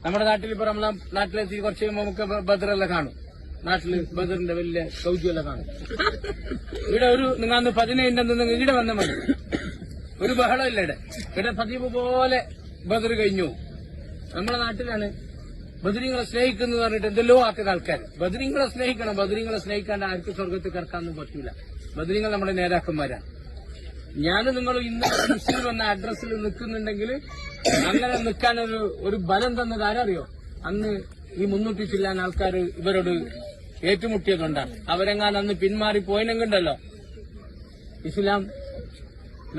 നമ്മുടെ നാട്ടിൽ ഇപ്പൊ നമ്മളെ നാട്ടിലെത്തി കുറച്ച് കഴിയുമ്പോൾ നമുക്ക് ബദറെല്ലാം കാണും. നാട്ടില് ബദറിന്റെ വലിയ കൗജ്യമെല്ലാം കാണും. ഇവിടെ ഒരു നിങ്ങൾ 15 ഇവിടെ വന്ന മതി, ഒരു ബഹളമില്ല. ഇവിടെ പതിവ് പോലെ ബദർ കഴിഞ്ഞു. നമ്മളെ നാട്ടിലാണ് ബദരീങ്ങളെ സ്നേഹിക്കുന്നു പറഞ്ഞിട്ട് എന്തെല്ലോ ആക്കുന്ന ആൾക്കാർ. ബദരീങ്ങളെ സ്നേഹിക്കണം, ബദരീങ്ങളെ സ്നേഹിക്കാണ്ട് ആർക്ക് സ്വർഗത്തിൽ കിടക്കാനൊന്നും പറ്റൂല. ബദരീങ്ങൾ നമ്മുടെ നേതാക്കന്മാരാണ്. ഞാനും നിങ്ങളും ഇന്ന് മുസ്ലിം എന്ന അഡ്രസ്സിൽ നിൽക്കുന്നുണ്ടെങ്കിൽ അങ്ങനെ നിൽക്കാൻ ഒരു ബലം തന്നത് ആരറിയോ? അന്ന് ഈ 300 ചില്ലാൻ ആൾക്കാർ ഇവരോട് ഏറ്റുമുട്ടിയതുകൊണ്ടാണ്. അവരെങ്ങാൻ അന്ന് പിന്മാറി പോയിനെങ്കിണ്ടല്ലോ ഇസ്ലാം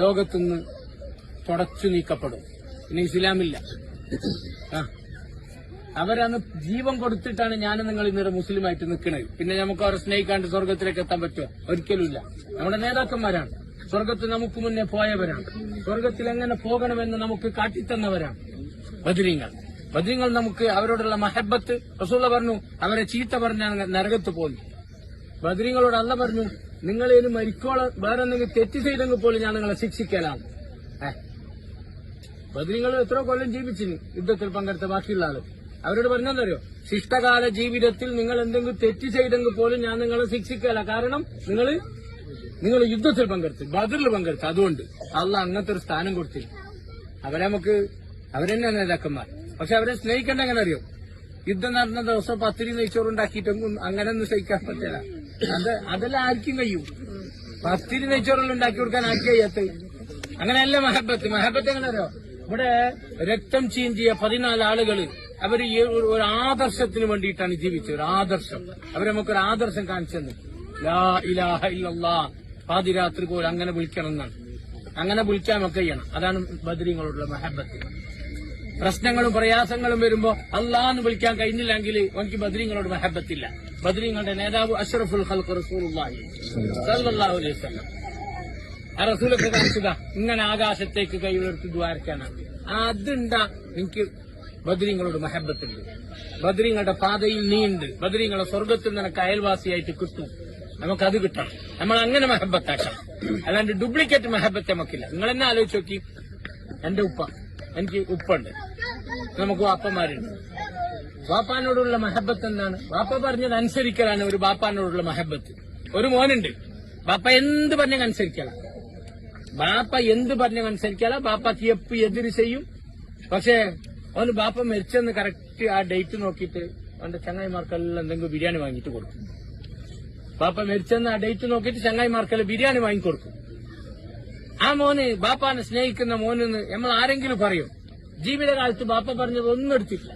ലോകത്തുനിന്ന് തുടച്ചു നീക്കപ്പെടും. ഇനി ഇസ്ലാമില്ല. അവരന്ന് ജീവൻ കൊടുത്തിട്ടാണ് ഞാനും നിങ്ങൾ ഇന്നലെ മുസ്ലിമായിട്ട് നിൽക്കുന്നത്. പിന്നെ നമുക്ക് അവരെ സ്നേഹിക്കാണ്ട് സ്വർഗത്തിലേക്ക് എത്താൻ പറ്റുമോ? ഒരിക്കലുമില്ല. നമ്മുടെ നേതാക്കന്മാരാണ്. സ്വർഗത്തിൽ നമുക്ക് മുന്നേ പോയവരാണ്. സ്വർഗത്തിൽ എങ്ങനെ പോകണമെന്ന് നമുക്ക് കാട്ടിത്തന്നവരാണ് ബദരീങ്ങൾ. ബദരീങ്ങൾ നമുക്ക് അവരോടുള്ള മഹബത്ത്, റസൂല പറഞ്ഞു അവരെ ചീത്ത പറഞ്ഞ നരകത്ത് പോയി. ബദരീങ്ങളോട് അല്ല പറഞ്ഞു, നിങ്ങളേന് മരിക്കോളം വേറെ എന്തെങ്കിലും തെറ്റ് ചെയ്തെങ്കിൽ പോലും ഞാൻ നിങ്ങളെ ശിക്ഷിക്കലാണ്. ബദരീങ്ങൾ എത്രയോ കൊല്ലം ജീവിച്ചിന് യുദ്ധത്തിൽ പങ്കെടുത്ത ബാക്കിയുള്ള ആള്. അവരോട് പറഞ്ഞെന്തറിയോ? ശിഷ്ടകാല ജീവിതത്തിൽ നിങ്ങൾ എന്തെങ്കിലും തെറ്റ് ചെയ്തെങ്കിൽ പോലും ഞാൻ നിങ്ങളെ ശിക്ഷിക്കല. കാരണം നിങ്ങൾ യുദ്ധത്തിൽ പങ്കെടുത്ത്, ബദറിൽ പങ്കെടുത്ത്. അതുകൊണ്ട് അള്ളാഹ് അങ്ങനത്തെ ഒരു സ്ഥാനം കൊടുത്തില്ല. അവരെന്നെ നേതാക്കന്മാർ. പക്ഷെ അവരെ സ്നേഹിക്കേണ്ട എങ്ങനെ അറിയോ? യുദ്ധം നടന്ന ദിവസം പത്തിരി നെയ്ച്ചോറുണ്ടാക്കിയിട്ടൊന്നും അങ്ങനെയൊന്നും സഹിക്കാൻ പറ്റില്ല. അതെല്ലാം ആർക്കും കഴിയും. പത്തിരി നെയ്ച്ചോറെല്ലാം ഉണ്ടാക്കി കൊടുക്കാൻ ആർക്കും കഴിയാത്ത. അങ്ങനെയല്ല മഹബത്ത്. മഹബത്ത് എങ്ങനെ അറിയോ? ഇവിടെ രക്തം ചീന്തിയ 14 ആളുകള് അവര് ഒരു ആദർശത്തിന് വേണ്ടിയിട്ടാണ് ജീവിച്ചത്. ഒരു ആദർശം. അവരെ നമുക്കൊരു ആദർശം കാണിച്ചെന്ന്. ലാ ഇലാഹ ഇല്ലല്ലാഹ്. പാതിരാത്രി പോലും അങ്ങനെ വിളിക്കണം എന്നാണ്. അങ്ങനെ വിളിക്കാൻ നമുക്ക് ചെയ്യണം. അതാണ് ബദരീങ്ങളോടുള്ള മഹബത്ത്. പ്രശ്നങ്ങളും പ്രയാസങ്ങളും വരുമ്പോ അള്ളാന്ന് വിളിക്കാൻ കഴിഞ്ഞില്ലെങ്കിൽ എനിക്ക് ബദരീങ്ങളോട് മഹബത്തില്ല. ബദരീങ്ങളുടെ നേതാവ് അഷ്റഫുൽ ഖൽഖ് റസൂലുള്ളാഹി സ്വല്ലല്ലാഹു അലൈഹി വസല്ലം. ആ റസൂലൊക്കെ കാണിച്ചതാ ഇങ്ങനെ ആകാശത്തേക്ക് കൈ ഉയർത്തി ദ്വാരക്കാനാണ്. അതുണ്ടാ എനിക്ക് ബദരീങ്ങളോട് മഹബത്തുണ്ട്. ബദരീങ്ങളുടെ പാതയിൽ നീണ്ട്. ബദരീങ്ങളെ സ്വർഗത്തിൽ നിനക്ക് അയൽവാസിയായിട്ട് കിട്ടും. നമുക്കത് കിട്ടണം. നമ്മൾ അങ്ങനെ മഹബത്താക്കണം. അല്ലാണ്ട് ഡ്യൂപ്ലിക്കേറ്റ് മഹബത്ത് നമുക്കില്ല. നിങ്ങൾ എന്നെ ആലോചിച്ച് നോക്കി. എന്റെ എനിക്ക് ഉപ്പുണ്ട്, നമുക്ക് വാപ്പമാരുണ്ട്. വാപ്പാനോടുള്ള മഹബത്ത് എന്താണ്? വാപ്പ പറഞ്ഞത് അനുസരിക്കലാണ് ഒരു ബാപ്പാനോടുള്ള മഹബത്ത്. ഒരു മോനുണ്ട്, ബാപ്പ എന്ത് പറഞ്ഞ അനുസരിക്കല. ബാപ്പ എന്ത് പറഞ്ഞ അനുസരിക്കല. ബാപ്പക്ക് എപ്പ് എതിര് ചെയ്യും. പക്ഷേ അവന് ബാപ്പ മരിച്ചെന്ന് കറക്റ്റ് ആ ഡേറ്റ് നോക്കിയിട്ട് അവന്റെ ചങ്ങായിമാർക്കെല്ലാം എന്തെങ്കിലും ബിരിയാണി വാങ്ങിയിട്ട് കൊടുക്കും. ബാപ്പ മരിച്ചെന്ന് ആ ഡേറ്റ് നോക്കിയിട്ട് ചങ്ങായിമാർക്കെല്ലാം ബിരിയാണി വാങ്ങിക്കൊടുക്കും. ആ മോന് ബാപ്പാനെ സ്നേഹിക്കുന്ന മോനെന്ന് നമ്മൾ ആരെങ്കിലും പറയും? ജീവിതകാലത്ത് ബാപ്പ പറഞ്ഞത് ഒന്നും എടുത്തിട്ടില്ല.